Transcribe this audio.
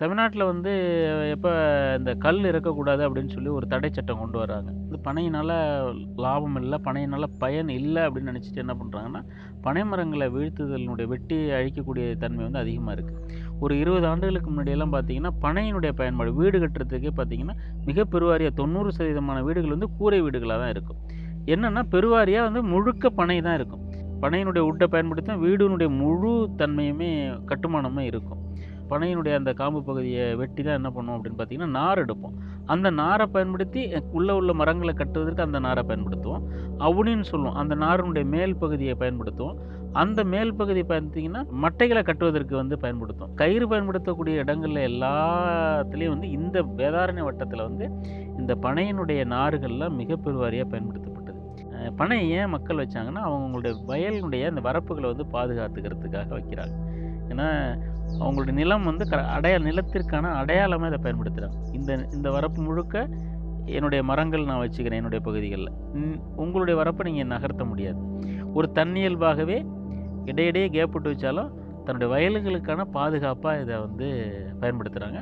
தமிழ்நாட்டில வந்து எப்ப இந்த கல் இருக்கக்கூடாது அப்படின்னு சொல்லி ஒரு தடை சட்டம் கொண்டு வர்றாங்க. இந்த பனையினால லாபம் இல்ல, பனையினால பயன் இல்ல அப்படின்னு நினைச்சுட்டு என்ன பண்றாங்கன்னா, பனை மரங்கள வீழ்த்துதலினுடைய வெட்டி அழிக்கக்கூடிய தன்மை வந்து அதிகமா இருக்கு. ஒரு 20 ஆண்டுகளுக்கு முன்னாடியெல்லாம் பார்த்தீங்கன்னா, பனையினுடைய பயன்பாடு வீடு கட்டுறதுக்கே பார்த்தீங்கன்னா, மிக பெருவாரியா 90% வீடுகள் வந்து கூரை வீடுகளா தான் இருக்கும். என்னன்னா, பெருவாரியா வந்து முழுக்க பனை தான் இருக்கும். பனையினுடைய வுட்ட பயன்படுத்தி தான் வீடினுடைய முழு தன்மையுமே கட்டுமானமே இருக்கும். பனையினுடைய அந்த காம்பு பகுதிய வெட்டி தான் என்ன பண்ணுவோம் அப்படின்னு பார்த்தீங்கன்னா, நார் எடுப்போம். அந்த நார பயன்படுத்தி உள்ள மரங்கள கட்டுவதற்கு அந்த நார பயன்படுத்துவோம். அவுணின்னு சொல்லுவோம். அந்த நாரினுடைய மேல் பகுதிய பயன்படுத்துவோம். அந்த மேல் பகுதி பார்த்தீங்கன்னா, மட்டைகள கட்டுவதற்கு வந்து பயன்படுத்துவோம். கயிறு பயன்படுத்தக்கூடிய இடங்கள்ல எல்லாத்துலயும் வந்து இந்த வேதாரண்ய வட்டத்தில வந்து இந்த பனையினுடைய நார்கள்லாம் மிக பெருவாரியா பயன்படுத்தப்பட்டது. பனை ஏன் மக்கள் வச்சாங்கன்னா, அவங்களுடைய வயலினுடைய அந்த வரப்புகள வந்து பாதுகாத்துக்கிறதுக்காக வைக்கிறாங்க. ஏன்னா, அவங்களுடைய நிலம் வந்து நிலத்திற்கான அடையாளமா இத பயன்படுத்துறாங்க. இந்த இந்த வரப்பு முழுக்க என்னுடைய மரங்கள் நான் வச்சுக்கிறேன் என்னுடைய பகுதிகள்ல. உங்களுடைய வரப்ப நீங்க நகர்த்த முடியாது. ஒரு தன்னியல்பாகவே இடையிடையே கேப் விட்டு வச்சாலும், தன்னுடைய வயல்களுக்கான பாதுகாப்பா இத வந்து பயன்படுத்துறாங்க.